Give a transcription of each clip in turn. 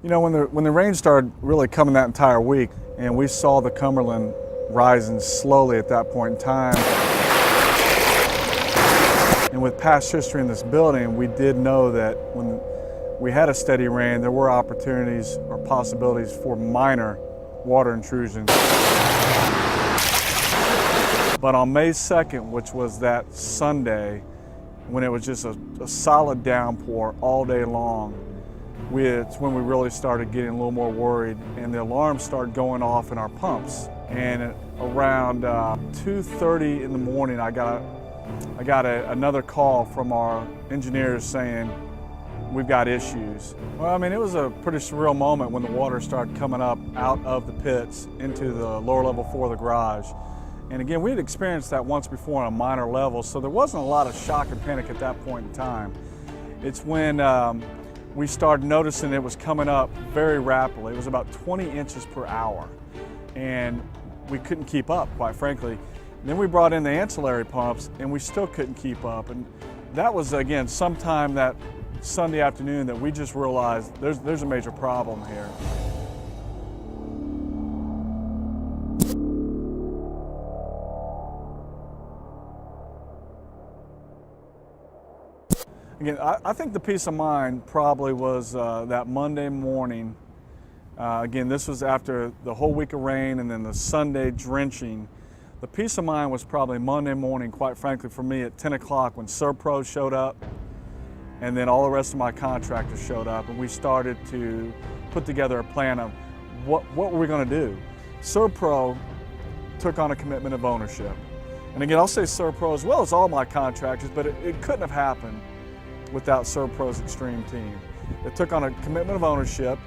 You know, when the rain started really coming that entire week, and we saw the Cumberland rising slowly at that point in time. And with past history in this building, we did know that when we had a steady rain, there were opportunities or possibilities for minor water intrusions. But on May 2nd, which was that Sunday, when it was just a solid downpour all day long, it's when we really started getting a little more worried, and the alarms started going off in our pumps. And around 2:30 in the morning, I got another call from our engineers saying, we've got issues. Well, I mean, it was a pretty surreal moment when the water started coming up out of the pits into the lower level 4 of the garage. And again, we had experienced that once before on a minor level, so there wasn't a lot of shock and panic at that point in time. It's when we started noticing it was coming up very rapidly. It was about 20 inches per hour, and we couldn't keep up, quite frankly. And then we brought in the ancillary pumps, and we still couldn't keep up. And that was, again, sometime that Sunday afternoon that we just realized there's a major problem here. Again, I think the peace of mind probably was that Monday morning. Again, this was after the whole week of rain and then the Sunday drenching. The peace of mind was probably Monday morning, quite frankly, for me at 10 o'clock when Serpro showed up, and then all the rest of my contractors showed up, and we started to put together a plan of what were we going to do. Serpro took on a commitment of ownership. And again, I'll say Serpro as well as all my contractors, but it couldn't have happened without Serpro's extreme team. It took on a commitment of ownership.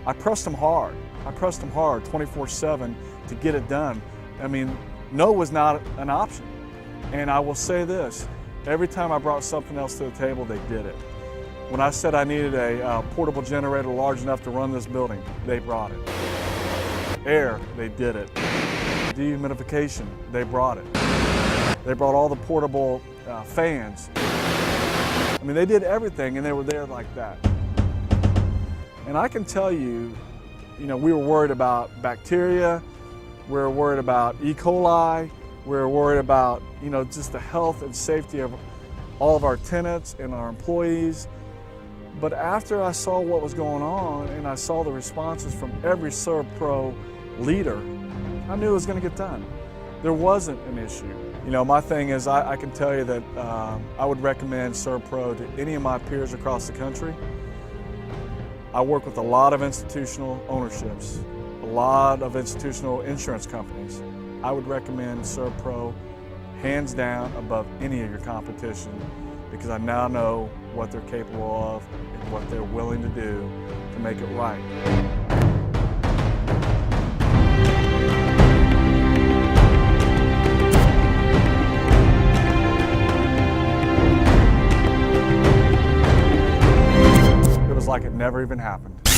I pressed them hard. I pressed them hard 24/7 to get it done. I mean, no was not an option. And I will say this, every time I brought something else to the table, they did it. When I said I needed a portable generator large enough to run this building, they brought it. Air, they did it. Dehumidification, they brought it. They brought all the portable fans. I mean, they did everything, and they were there like that. And I can tell you, we were worried about bacteria, we were worried about E. coli, we were worried about, just the health and safety of all of our tenants and our employees. But after I saw what was going on and I saw the responses from every Serpro leader, I knew it was going to get done. There wasn't an issue. My thing is I can tell you that I would recommend Serpro to any of my peers across the country. I work with a lot of institutional ownerships, a lot of institutional insurance companies. I would recommend Serpro hands down above any of your competition, because I now know what they're capable of and what they're willing to do to make it right. Like it never even happened.